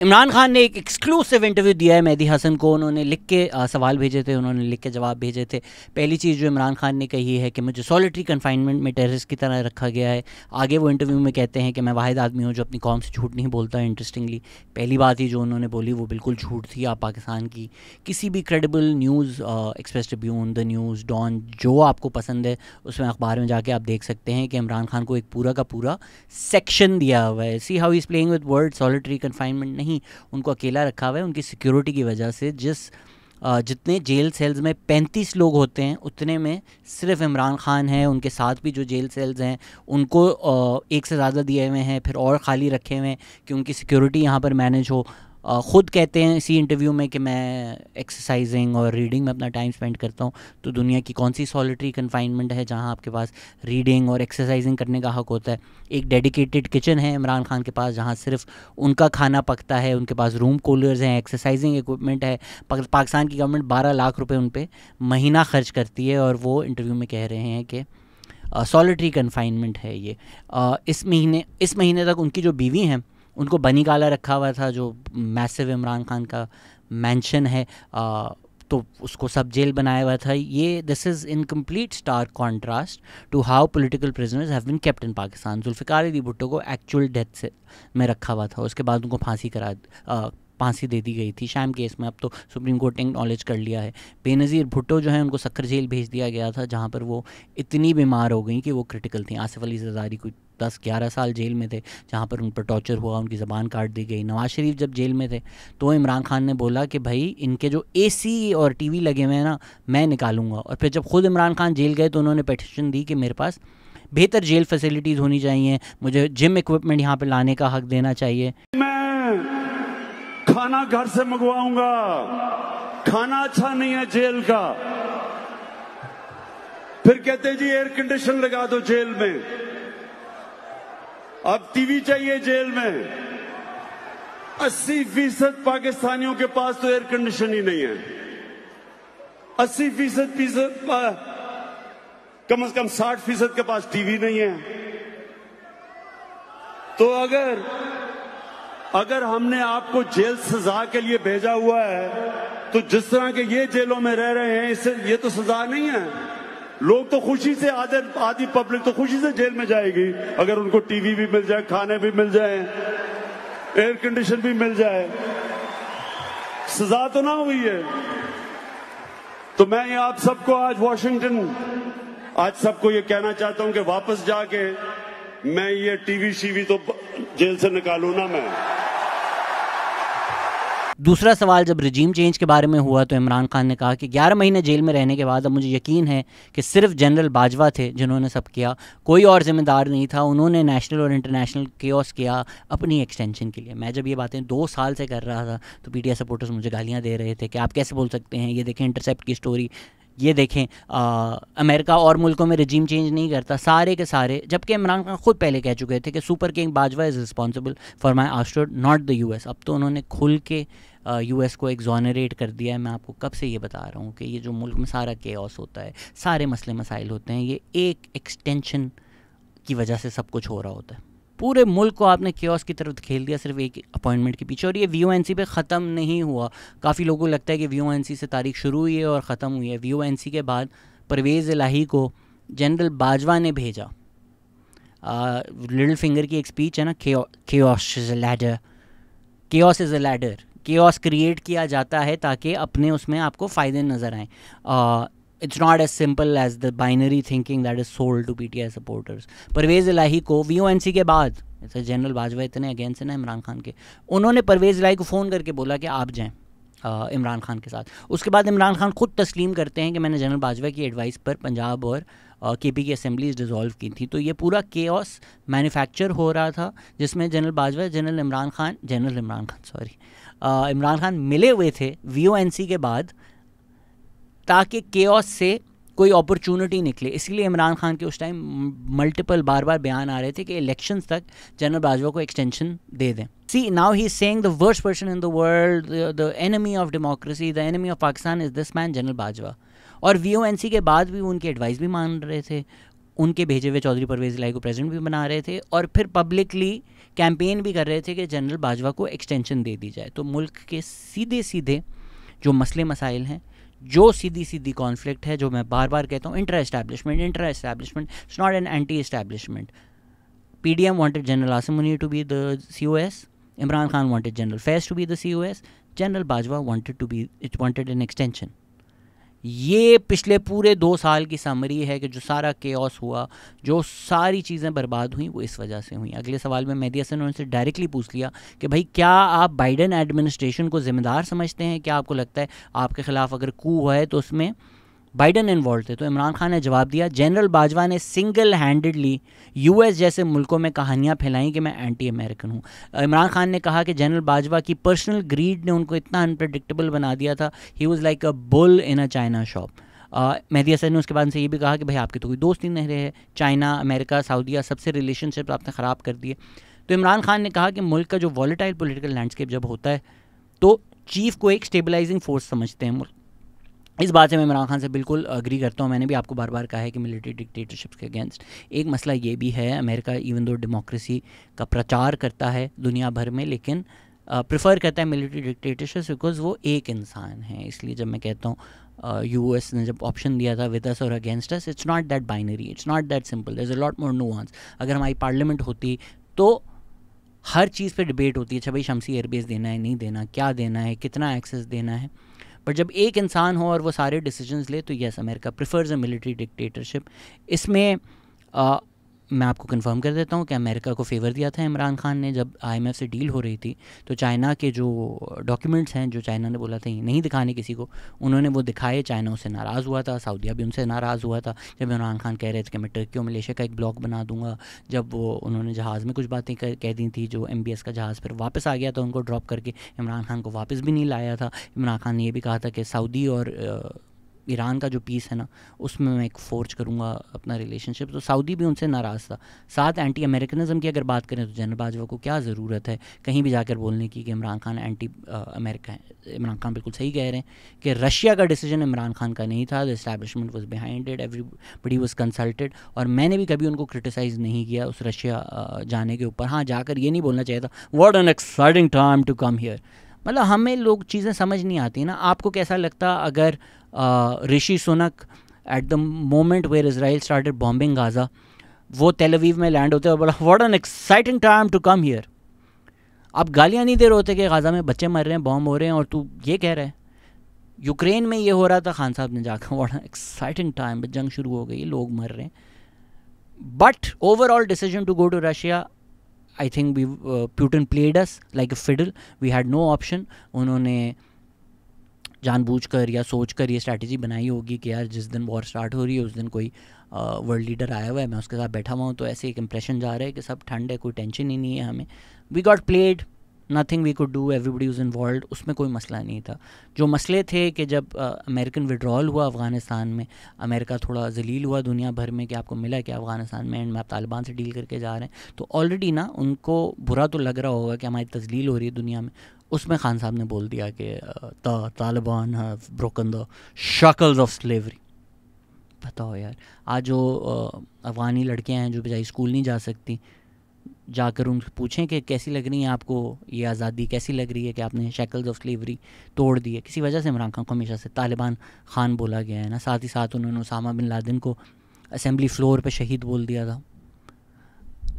इमरान खान ने एक exclusive interview दिया है मेहदी हसन को। उन्होंने लिख के सवाल भेजे थे, उन्होंने लिख के जवाब भेजे थे। पहली चीज़ जो इमरान खान ने कही है कि मुझे सॉलिटरी कन्फाइनमेंट में टेररिस्ट की तरह रखा गया है। आगे वो इंटरव्यू में कहते हैं कि मैं वाहिद आदमी हूँ जो अपनी कौम से झूठ नहीं बोलता। इंटरेस्टिंगली पहली बात ही जो उन्होंने बोली वो बिल्कुल झूठ थी। आप पाकिस्तान की किसी भी क्रेडिबल न्यूज़, एक्सप्रेस ट्रिब्यून, द न्यूज़, डॉन, जो आपको पसंद है उसमें अखबार में जाके आप देख सकते हैं कि इमरान खान को एक पूरा का पूरा सेक्शन दिया हुआ है। See how is playing with word. Solitary confinement नहीं, उनको अकेला रखा हुआ है उनकी सिक्योरिटी की वजह से। जितने जेल सेल्स में 35 लोग होते हैं उतने में सिर्फ इमरान खान है। उनके साथ भी जो जेल सेल्स हैं उनको एक से ज़्यादा दिए हुए हैं, फिर और ख़ाली रखे हुए हैं कि उनकी सिक्योरिटी यहाँ पर मैनेज हो। ख़ुद कहते हैं इसी इंटरव्यू में कि मैं एक्सरसाइजिंग और रीडिंग में अपना टाइम स्पेंड करता हूँ। तो दुनिया की कौन सी सॉलिटरी कन्फाइनमेंट है जहाँ आपके पास रीडिंग और एक्सरसाइजिंग करने का हक़ होता है। एक डेडिकेटेड किचन है इमरान खान के पास जहाँ सिर्फ उनका खाना पकता है। उनके पास रूम कूलर्स हैं, एक्सरसाइजिंग इक्विपमेंट है। पाकिस्तान की गवर्नमेंट 12 लाख रुपये उन पर महीना खर्च करती है और वो इंटरव्यू में कह रहे हैं कि सॉलिटरी कन्फाइनमेंट है ये। इस महीने तक उनकी जो बीवी हैं उनको बनी काला रखा हुआ था, जो मैसिव इमरान खान का मैंशन है, तो उसको सब जेल बनाया हुआ था। ये this is in complete star contrast to how political prisoners have been kept in Pakistan. Zulfikar Ali Bhutto को एक्चुअल डेथ से में रखा हुआ था, उसके बाद उनको फांसी दे दी गई थी शैम केस में। अब तो सुप्रीम कोर्ट ने एक्नॉलेज कर लिया है। बेनज़ीर भुट्टो जो है उनको सक्कर जेल भेज दिया गया था जहाँ पर वो इतनी बीमार हो गई कि वो क्रिटिकल थी। आसिफ अली ज़रदारी कोई 10-11 साल जेल में थे जहाँ पर उन पर टॉर्चर हुआ, उनकी ज़बान काट दी गई। नवाज़ शरीफ जब जेल में थे तो इमरान खान ने बोला कि भाई इनके जो एसी और टीवी लगे हुए हैं ना मैं निकालूंगा। और फिर जब ख़ुद इमरान खान जेल गए तो उन्होंने पिटीशन दी कि मेरे पास बेहतर जेल फैसिलिटीज़ होनी चाहिए, मुझे जिम इक्विपमेंट यहाँ पर लाने का हक़ देना चाहिए। खाना घर से मंगवाऊंगा, खाना अच्छा नहीं है जेल का। फिर कहते हैं जी एयर कंडीशन लगा दो जेल में। अब टीवी चाहिए जेल में। 80% पाकिस्तानियों के पास तो एयर कंडीशन ही नहीं है। 80% कम से कम 60% के पास टीवी नहीं है। तो अगर हमने आपको जेल सजा के लिए भेजा हुआ है तो जिस तरह के ये जेलों में रह रहे हैं इससे ये तो सजा नहीं है। लोग तो खुशी से, आधी पब्लिक तो खुशी से जेल में जाएगी अगर उनको टीवी भी मिल जाए, खाने भी मिल जाए, एयर कंडीशन भी मिल जाए। सजा तो ना हुई है। तो मैं ये आप सबको आज सबको ये कहना चाहता हूं कि वापस जाके मैं ये टीवी शीवी तो जेल से निकालू ना मैं। दूसरा सवाल जब रजीम चेंज के बारे में हुआ तो इमरान खान ने कहा कि 11 महीने जेल में रहने के बाद अब मुझे यकीन है कि सिर्फ जनरल बाजवा थे जिन्होंने सब किया, कोई और जिम्मेदार नहीं था। उन्होंने नेशनल और इंटरनेशनल केओस किया अपनी एक्सटेंशन के लिए। मैं जब ये बातें 2 साल से कर रहा था तो पीटीआई सपोर्टर्स मुझे गालियाँ दे रहे थे कि आप कैसे बोल सकते हैं। ये देखें इंटरसेप्ट की स्टोरी, ये देखें अमेरिका और मुल्कों में रजीम चेंज नहीं करता सारे के सारे। जबकि इमरान खान खुद पहले कह चुके थे कि super king Bajwa is responsible for my ouster not the US. अब तो उन्होंने खुल के यूएस को एग्जॉनरेट कर दिया है। मैं आपको कब से ये बता रहा हूँ कि ये जो मुल्क में सारा केओस होता है, सारे मसले मसाइल होते हैं, ये एक एक्सटेंशन की वजह से सब कुछ हो रहा होता है। पूरे मुल्क को आपने केओस की तरफ खेल दिया सिर्फ एक अपॉइंटमेंट के पीछे। और ये वीओएनसी पे ख़त्म नहीं हुआ। काफ़ी लोगों को लगता है कि वीओएनसी से तारीख शुरू हुई है और ख़त्म हुई है। वीओएनसी के बाद परवेज़ इलाही को जनरल बाजवा ने भेजा। लिटिल फिंगर की एक स्पीच है ना, chaos is a ladder, chaos is a ladder. Chaos create किया जाता है ताकि अपने उसमें आपको फ़ायदे नज़र आएँ। It's not as simple as the binary thinking that is sold to PTI supporters. Parvez इलाही को VONC के बाद, जनरल बाजवा इतने अगेंस्ट है ना इमरान खान के, उन्होंने परवेज़ इलाही को फ़ोन करके बोला कि आप जाएं इमरान खान के साथ। उसके बाद इमरान खान खुद तस्लीम करते हैं कि मैंने जनरल बाजवा की एडवाइस पर पंजाब और केपी की असेंबलीज डिज़ोल्व की थी। तो ये पूरा केओस मैन्युफैक्चर हो रहा था जिसमें इमरान खान मिले हुए थे VONC के बाद ताकि केओस से कोई अपॉर्चुनिटी निकले। इसलिए इमरान खान के उस टाइम मल्टीपल बार बयान आ रहे थे कि इलेक्शंस तक जनरल बाजवा को एक्सटेंशन दे दें। See now he is saying the worst person in the world, the enemy of democracy, the enemy of Pakistan is this man general Bajwa. और VONC के बाद भी उनकी एडवाइस भी मान रहे थे, उनके भेजे हुए चौधरी परवेज़ इलाही को प्रेसिडेंट भी बना रहे थे और फिर पब्लिकली कैंपेन भी कर रहे थे कि जनरल बाजवा को एक्सटेंशन दे दी जाए। तो मुल्क के सीधे सीधे जो मसले मसाइल हैं, जो सीधी सीधी कॉन्फ्लिक्ट है, जो मैं बार बार कहता हूँ, inter establishment, it's not an anti establishment. PDM wanted General Asim Munir to be the COS, Imran Khan wanted General Faiz to be the COS, General Bajwa wanted an extension। ये पिछले पूरे 2 साल की समरी है कि जो सारा chaos हुआ, जो सारी चीज़ें बर्बाद हुई, वो इस वजह से हुई। अगले सवाल में मेहदी हसन ने उनसे डायरेक्टली पूछ लिया कि भाई क्या आप बाइडन एडमिनिस्ट्रेशन को ज़िम्मेदार समझते हैं? क्या आपको लगता है आपके ख़िलाफ़ अगर कू हुआ है तो उसमें बाइडन इन्वॉल्व थे? तो इमरान खान ने जवाब दिया, जनरल बाजवा ने सिंगल हैंडेडली US जैसे मुल्कों में कहानियाँ फैलाई कि मैं एंटी अमेरिकन हूँ। इमरान खान ने कहा कि जनरल बाजवा की पर्सनल ग्रीड ने उनको इतना अनप्रडिक्टेबल बना दिया था, he was like a bull in a china shop. Mehdi Hasan ने उसके बाद से ये भी कहा कि भाई आपके तो कोई दोस्त ही नहीं रहे, चाइना, अमेरिका, सऊदीया, सबसे रिलेशनशिप आपने ख़राब कर दिए। तो इमरान खान ने कहा कि मुल्क का जो वॉलेटाइल पॉलिटिकल लैंडस्केप जब होता है तो चीफ को एक स्टेबलाइजिंग फोर्स समझते हैं मुल्क। इस बात से मैं इमरान खान से बिल्कुल अग्री करता हूँ। मैंने भी आपको बार बार कहा है कि मिलिट्री डिक्टेटरशिप्स के अगेंस्ट एक मसला ये भी है, अमेरिका इवन दो डेमोक्रेसी का प्रचार करता है दुनिया भर में, लेकिन प्रेफर करता है मिलिट्री डिक्टेटरशिप्स बिकॉज वो एक इंसान है। इसलिए जब मैं कहता हूँ US ने जब ऑप्शन दिया था विद अस और against us, it's not that binary, it's not that simple, there is a lot more nuance. अगर हमारी पार्लियामेंट होती तो हर चीज़ पे डिबेट होती है, अच्छा भाई शमसी एयरबेस देना है, नहीं देना, क्या देना है, कितना एक्सेस देना है। पर जब एक इंसान हो और वो सारे डिसीजंस ले तो yes, America prefers a military dictatorship. इसमें मैं आपको कंफर्म कर देता हूँ कि अमेरिका को फेवर दिया था इमरान खान ने। जब IMF से डील हो रही थी तो चाइना के जो डॉक्यूमेंट्स हैं, जो चाइना ने बोला था ये नहीं दिखाने किसी को, उन्होंने वो दिखाए। चाइना उससे नाराज़ हुआ था, सऊदीया भी उनसे नाराज़ हुआ था। जब इमरान खान कह रहे थे कि मैं टर्की और मलेशिया का एक ब्लॉक बना दूंगा, जब वो उन्होंने जहाज़ में कुछ बातें कह दी थी, जो MBS का जहाज़ फिर वापस आ गया था उनको ड्रॉप करके, इमरान खान को वापस भी नहीं लाया था। इमरान खान ने ये भी कहा था कि सऊदी और ईरान का जो पीस है ना, उसमें मैं एक फोर्ज करूँगा अपना रिलेशनशिप। तो सऊदी भी उनसे नाराज़ था। साथ एंटी अमेरिकनिज़म की अगर बात करें तो जनरल बाजवा को क्या ज़रूरत है कहीं भी जाकर बोलने की कि इमरान खान एंटी अमेरिका है। इमरान खान बिल्कुल सही कह रहे हैं कि रशिया का डिसीजन इमरान खान का नहीं था, the establishment was behind it, everybody was consulted. और मैंने भी कभी उनको क्रिटिसाइज़ नहीं किया उस रशिया जाने के ऊपर। हाँ, जाकर ये नहीं बोलना चाहिए था what an exciting time to come here. मतलब हमें लोग चीज़ें समझ नहीं आती ना। आपको कैसा लगता अगर Rishi Sunak at the moment where Israel started bombing Gaza, वो तेल अवीव में लैंड होते और बोला what an exciting time to come here. आप गालियाँ नहीं दे रहे होते कि गाज़ा में बच्चे मर रहे हैं, बॉम्ब हो रहे हैं, और तू ये कह रहा है। यूक्रेन में ये हो रहा था, खान साहब ने जाकर व्हाट एन एक्साइटिंग टाइम, जंग शुरू हो गई, लोग मर रहे हैं। But overall decision to go to Russia, I think Putin played us like a fiddle. We had no option. उन्होंने जानबूझकर या सोचकर ये स्ट्रैटेजी बनाई होगी कि यार जिस दिन वॉर स्टार्ट हो रही है उस दिन कोई वर्ल्ड लीडर आया हुआ है, मैं उसके साथ बैठा हुआ हूँ, तो ऐसे एक इंप्रेशन जा रहा है कि सब ठंड है, कोई टेंशन ही नहीं है हमें। We got played, nothing we could do, everybody was involved. उसमें कोई मसला नहीं था। जो मसले थे कि जब अमेरिकन विड्रॉल हुआ अफ़गानिस्तान में, अमेरिका थोड़ा जलील हुआ दुनिया भर में कि आपको मिला क्या अफ़गानिस्तान में, एंड में आप तालिबान से डील करके जा रहे हैं, तो ऑलरेडी ना उनको बुरा तो लग रहा होगा कि हमारी तजलील हो रही है दुनिया में। उसमें खान साहब ने बोल दिया कि Taliban have broken the shackles of slavery. बताओ यार, आज जो अफ़गानी लड़कियां हैं जो बेचारी स्कूल नहीं जा सकती, जाकर उनसे पूछें कि कैसी लग रही है आपको ये आज़ादी, कैसी लग रही है कि आपने शैकल्स ऑफ स्लेवरी तोड़ दी है। किसी वजह से इमरान खान को हमेशा से तालिबान खान बोला गया है ना। साथ ही साथ उन्होंने उसामा बिन लादेन को असेंबली फ्लोर पे शहीद बोल दिया था।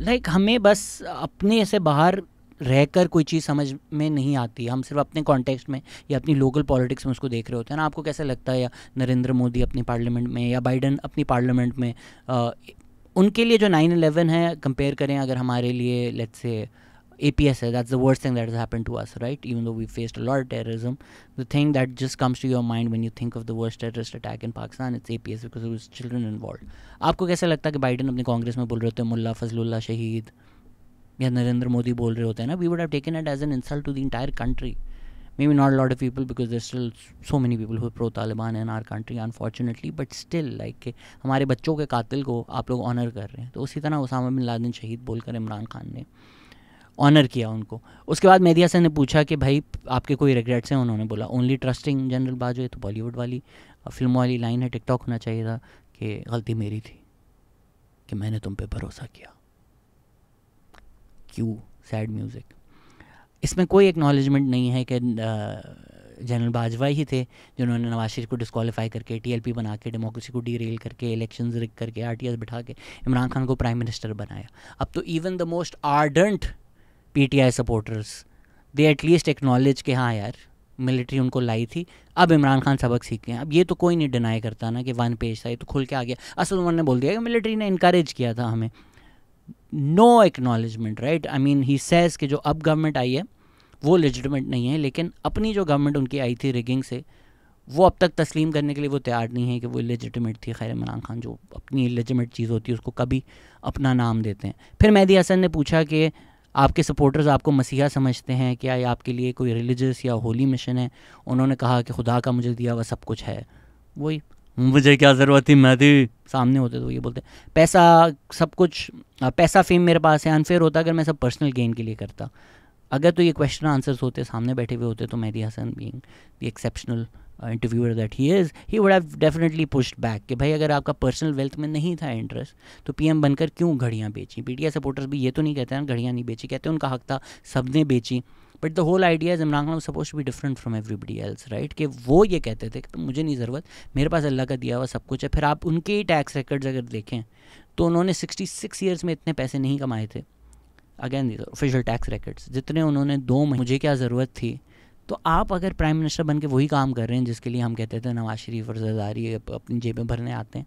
लाइक हमें बस अपने से बाहर रहकर कोई चीज़ समझ में नहीं आती। हम सिर्फ अपने कॉन्टेक्स्ट में या अपनी लोकल पॉलिटिक्स में उसको देख रहे होते हैं ना। आपको कैसा लगता है, या नरेंद्र मोदी अपनी पार्लियामेंट में या बाइडन अपनी पार्लियामेंट में, उनके लिए जो 9/11 है कंपेयर करें अगर हमारे लिए, लेट्स से APS है, that's the worst thing that has happened to us, right? Even though we faced a lot of terrorism, the thing that just comes to your mind when you think of the worst terrorist attack in Pakistan, it's APS because there was children involved. आपको कैसा लगता है कि Biden अपने कांग्रेस में बोल रहे होते हैं मुल्ला फजलुल्लाह शहीद, या नरेंद्र मोदी बोल रहे होते हैं ना, we would have taken it as an insult to the entire country. Maybe not a lot of people because there's still so many people who are pro-Taliban in our country unfortunately, but still like हमारे बच्चों के कातिल को आप लोग honour कर रहे हैं। तो उसी तरह उसामा बिन लादेन शहीद बोलकर इमरान खान ने ऑनर किया उनको। उसके बाद मेहदी हसन ने पूछा कि भाई आपके कोई रिग्रेट्स हैं? उन्होंने बोला ओनली ट्रस्टिंग जनरल बाजवा। तो बॉलीवुड वाली फिल्मों वाली लाइन है, टिकटॉक होना चाहिए था कि गलती मेरी थी कि मैंने तुम पे भरोसा किया। क्यों सैड म्यूज़िक। इसमें कोई एक्नॉलेजमेंट नहीं है कि जनरल बाजवा ही थे जिन्होंने नवाज शरीफ को डिस्क्वालीफाई करके TLP बना के डेमोक्रेसी को डीरेल करके इलेक्शंस रिग करके RTS बिठा के इमरान खान को प्राइम मिनिस्टर बनाया। अब तो even the most ardent PTI supporters they at least acknowledge कि हाँ यार मिलिट्री उनको लाई थी, अब इमरान खान सबक सीखे हैं। अब ये तो कोई नहीं डिनाई करता ना कि वन पेज था, ये तो खुल के आ गया। असद उमर ने बोल दिया कि मिलिट्री ने इनकरेज किया था हमें। No acknowledgement, right. I mean he says कि जो अब गवर्नमेंट आई है वो लेजिटिमेट नहीं है, लेकिन अपनी जो गवर्नमेंट उनकी आई थी रिगिंग से, वो अब तक तस्लीम करने के लिए वो तैयार नहीं है कि वो लेजिटिमेट थी। खैर इमरान खान जो अपनी लेजिटिमेट चीज़ होती है उसको कभी अपना नाम देते हैं। फिर मेहदी हसन ने पूछा कि आपके सपोर्टर्स आपको मसीहा समझते हैं क्या, या आपके लिए कोई रिलीजियस या होली मिशन है? उन्होंने कहा कि खुदा का मुझे दिया हुआ सब कुछ है। वही मुझे क्या ज़रूरत थी, मेहदी सामने होते तो ये बोलते पैसा सब कुछ, पैसा फेम मेरे पास है। अनफेयर होता अगर मैं सब पर्सनल गेन के लिए करता। अगर तो ये क्वेश्चन आंसर्स होते, सामने बैठे हुए होते, तो Mehdi Hasan being the exceptional interviewer that he is, he would have definitely pushed back कि भाई अगर आपका पर्सनल वेल्थ में नहीं था इंटरेस्ट तो PM बनकर क्यों घड़ियाँ बेची? PTI सपोर्टर्स भी ये तो नहीं कहते हैं घड़ियाँ नहीं बेची, कहते हैं उनका हक था, सब ने बेची। But the whole idea is Imran Khan suppose to be different from everybody else, right. कि वो ये कहते थे कि मुझे नहीं ज़रूरत, मेरे पास अल्लाह का दिया हुआ सब कुछ है। फिर आप उनके ही टैक्स रिकॉर्ड्स अगर देखें तो उन्होंने 66 ईयर्स में इतने पैसे नहीं कमाए थे। अगेन ऑफिशियल टैक्स रिकॉर्ड्स जितने उन्होंने 2 महीने, मुझे क्या ज़रूरत थी। तो आप अगर प्राइम मिनिस्टर बन के वही काम कर रहे हैं जिसके लिए हम कहते थे नवाज शरीफ और जरदारी अपनी जेबें भरने आते हैं,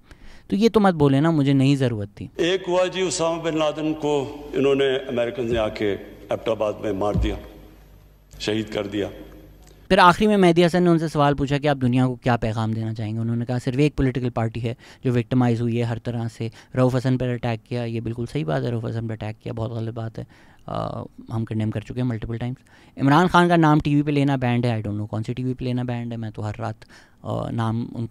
तो ये तो मत बोले ना मुझे नहीं ज़रूरत थी। एक हुआ जी उसामा बिन लादेन को इन्होंने अमेरिकन ने आके एबटाबाद में मार दिया, शहीद कर दिया। फिर आखिरी में मेहदी हसन ने उनसे सवाल पूछा कि आप दुनिया को क्या पैगाम देना चाहेंगे। उन्होंने कहा सिर्फ एक पॉलिटिकल पार्टी है जो विक्टिमाइज़ हुई है हर तरह से। रऊफ़ हसन पर अटैक किया, ये बिल्कुल सही बात है, रऊफ़ हसन पर अटैक किया बहुत गलत बात है, हम कंडेम कर चुके हैं मल्टीपल टाइम्स। इमरान खान का नाम TV पे लेना बैंड है, आई डोंट नो कौन सी TV पे लेना बैंड है। मैं तो हर रात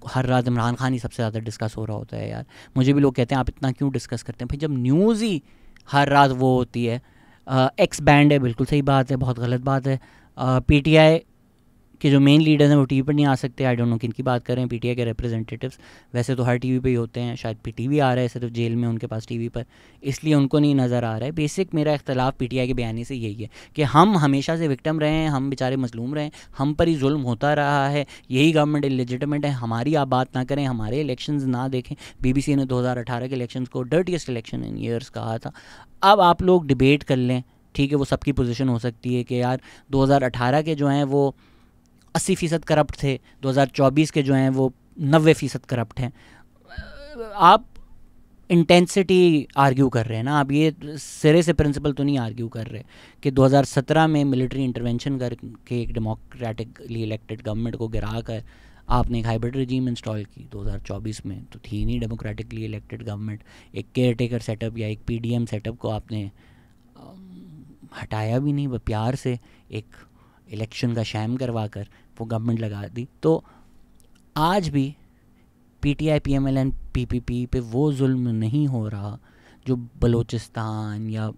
हर रात इमरान खान ही सबसे ज़्यादा डिस्कस हो रहा होता है यार। मुझे भी लोग कहते हैं आप इतना क्यों डिस्कस करते हैं भाई, जब न्यूज़ ही हर रात वो होती है। एक्स बैंड है, बिल्कुल सही बात है, बहुत गलत बात है। PTI के जो मेन लीडर्स हैं वो TV पर नहीं आ सकते। आई डोंट नो किन की बात कर रहे हैं, PTI के रिप्रेजेंटेटिव्स। वैसे तो हर TV पे ही होते हैं, शायद PTV आ रहा है सिर्फ जेल में उनके पास TV पर, इसलिए उनको नहीं नज़र आ रहा है। बेसिक मेरा इख्तलाफ PTI के बयानी से यही है कि हम हमेशा से विक्टिम रहे हैं, हम बेचारे मजलूम रहे हैं, हम पर ही जुल्म होता रहा है, यही गवर्नमेंट इलेजिटिमेट है, हमारी आप बात ना करें, हमारे इलेक्शंस ना देखें। BBC ने 2018 के इलेक्शंस को डर्टीएस्ट इलेक्शन इन ईयर्स कहा था। अब आप लोग डिबेट कर लें, ठीक है, वो सबकी पोजीशन हो सकती है कि यार 2018 के जो हैं वो 80% करप्ट थे, 2024 के जो हैं वो 90% करप्ट हैं। आप इंटेंसिटी आर्ग्यू कर रहे हैं ना, आप ये सिरे से प्रिंसिपल तो नहीं आर्ग्यू कर रहे कि 2017 में मिलिट्री इंटरवेंशन करके एक डेमोक्रेटिकली इलेक्टेड गवर्नमेंट को गिरा कर आपने एक हाइब्रिड रजीम इंस्टॉल की। 2024 में तो थी नहीं डेमोक्रेटिकली इलेक्टेड गवर्नमेंट, एक केयर टेकर सेटअप या एक PDM सेटअप को आपने हटाया भी नहीं, वो प्यार से एक इलेक्शन का शैम करवा कर वो गवर्नमेंट लगा दी। तो आज भी PTI PMLN PPP पे वो जुल्म नहीं हो रहा जो बलूचिस्तान या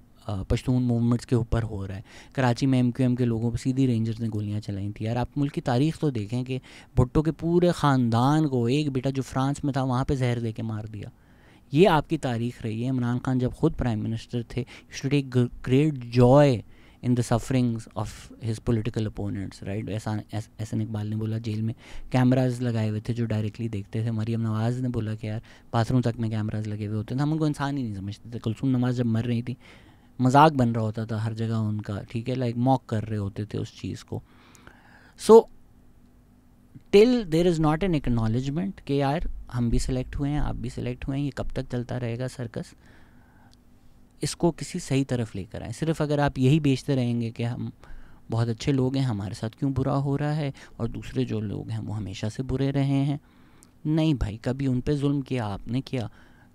पश्तून मूवमेंट्स के ऊपर हो रहा है। कराची में MQM के लोगों पर सीधी रेंजर्स ने गोलियां चलाई थी। यार आप मुल्क की तारीख़ तो देखें कि भुट्टो के पूरे ख़ानदान को एक बेटा जो फ्रांस में था वहाँ पे जहर दे के मार दिया। ये आपकी तारीख़ रही है। इमरान खान जब खुद प्राइम मिनिस्टर थे, you should take great joy in the sufferings of his political opponents, right. Ahsan Iqbal ने बोला जेल में कैमराज लगाए हुए थे जो डायरेक्टली देखते थे। मरियम नवाज़ ने बोला कि यार बाथरूम तक में कैमराज लगे हुए होते थे, हम उनको इंसान ही नहीं समझते थे। कुलसूम नवाज़ जब मर रही थी मजाक बन रहा होता था हर जगह उनका, ठीक है, लाइक मॉक कर रहे होते थे उस चीज़ को। So till there is not an acknowledgement कि यार हम भी सिलेक्ट हुए हैं, आप भी सिलेक्ट हुए हैं, ये कब तक चलता रहेगा सर्कस। इसको किसी सही तरफ लेकर आए। सिर्फ अगर आप यही बेचते रहेंगे कि हम बहुत अच्छे लोग हैं, हमारे साथ क्यों बुरा हो रहा है और दूसरे जो लोग हैं वो हमेशा से बुरे रहे हैं, नहीं भाई, कभी उन पे जुल्म किया आपने किया,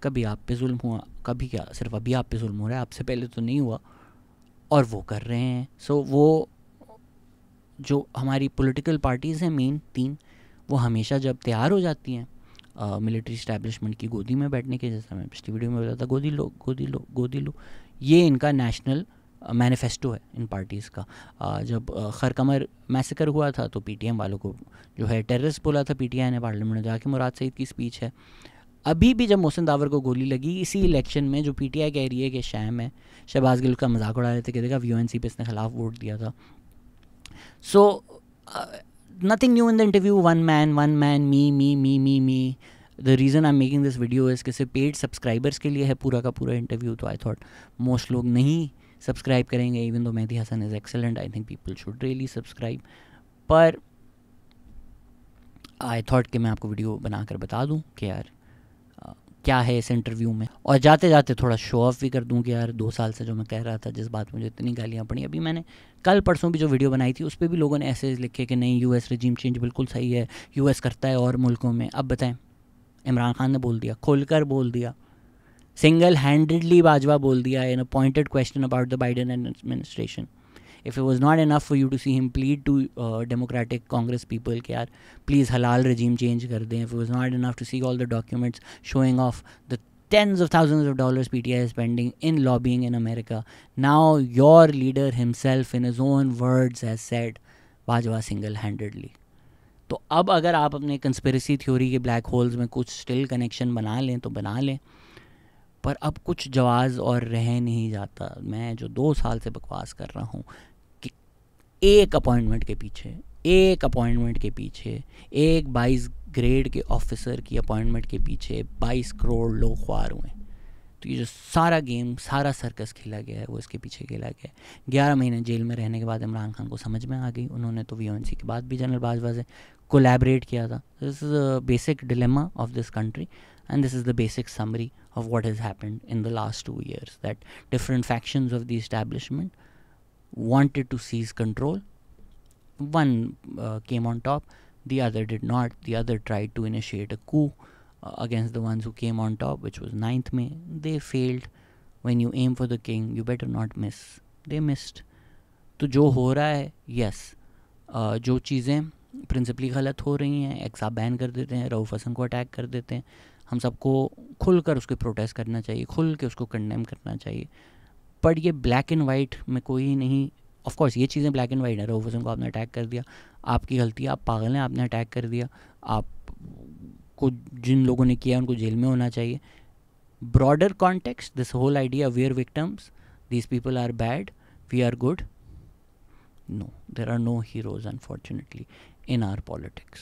कभी आप पे जुल्म हुआ, कभी क्या सिर्फ अभी आप पे जुल्म हो रहा है, आपसे पहले तो नहीं हुआ और वो कर रहे हैं। सो वो जो हमारी पॉलिटिकल पार्टीज़ हैं मेन 3, वो हमेशा जब तैयार हो जाती हैं मिलिट्री इस्टेब्लिशमेंट की गोदी में बैठने के, जैसा मैं पिछली वीडियो में बताया था, गोदी लो गोदी लो गोदी लो, ये इनका नेशनल मैनिफेस्टो है इन पार्टीज़ का। जब खरकमर मैसेकर हुआ था तो PTM वालों को जो है टेररिस्ट बोला था PTI ने पार्लियामेंट में जाके, मुराद सईद की स्पीच है। अभी भी जब मोहसिन दावर को गोली लगी इसी इलेक्शन में, जो पीटीआई कह रही है कि शैम है, शहबाज गिल का मजाक उड़ा रहे थे कि देखा यूएनसी पे इसने खिलाफ वोट दिया था. So nothing new in the interview. One man me. The reason I am making this video is कि सिर्फ पेड सब्सक्राइबर्स के लिए है पूरा का पूरा इंटरव्यू. तो आई थॉट मोस्ट लोग नहीं सब्सक्राइब करेंगे. Even though Mehdi Hasan is excellent, I think people should really subscribe. पर आई थॉट कि मैं आपको वीडियो बनाकर बता दूं कि यार क्या है इस इंटरव्यू में, और जाते जाते थोड़ा शो ऑफ भी कर दूं कि यार 2 साल से जो मैं कह रहा था, जिस बात में मुझे इतनी गालियाँ पड़ी, अभी मैंने कल परसों भी जो वीडियो बनाई थी उस पर भी लोगों ने ऐसे लिखे कि नहीं यूएस रिजीम चेंज बिल्कुल सही है, यूएस करता है और मुल्कों में. अब बताएं, इमरान खान ने बोल दिया, खोलकर बोल दिया, सिंगल हैंडेडली बाजवा बोल दिया in a pointed question about the Biden administration. If it was not enough for you to see him plead to Democratic Congress people कि यार please halal regime change कर दें, if it was not enough to see all the documents showing off the tens of thousands of dollars PTI is spending in lobbying in America, now your leader himself in his own words has said Bajwa single-handedly. तो अब अगर आप अपने conspiracy theory के black holes में कुछ still connection बना लें तो बना लें, पर अब कुछ जवाज़ और रह नहीं जाता. मैं जो 2 साल से बकवास कर रहा हूँ कि एक अपॉइंटमेंट के पीछे एक 22 ग्रेड के ऑफिसर की अपॉइंटमेंट के पीछे 22 करोड़ लोग ख्वार हुए. तो ये जो सारा गेम, सारा सर्कस खेला गया है वो इसके पीछे खेला गया है. 11 महीने जेल में रहने के बाद इमरान खान को समझ में आ गई. उन्होंने तो वीओएनसी के बाद भी जनरल बाजवा से कोलैबोरेट किया था. This is a basic dilemma of this country. And this is the basic summary of what has happened in the last 2 years, that different factions of the establishment wanted to seize control. One came on top, the other did not. The other tried to initiate a coup against the ones who came on top, which was 9th May. They failed. When you aim for the king, you better not miss. They missed. तो जो हो रहा है, yes, जो चीज़ें principally गलत हो रही हैं, एक्सा बैन कर देते हैं, रऊफ़ हसन को अटैक कर देते हैं, हम सबको खुल कर उसके प्रोटेस्ट करना चाहिए, खुल के उसको कंडेम करना चाहिए. पर ये ब्लैक एंड वाइट में कोई नहीं. ऑफ कोर्स ये चीज़ें ब्लैक एंड वाइट है. रऊफ़ हसन को आपने अटैक कर दिया, आपकी गलती, आप पागल हैं, आपने अटैक कर दिया, आपको जिन लोगों ने किया उनको जेल में होना चाहिए. Broader context, this whole idea we are victims, these people are bad, we are good. No, there are no heroes unfortunately in our politics.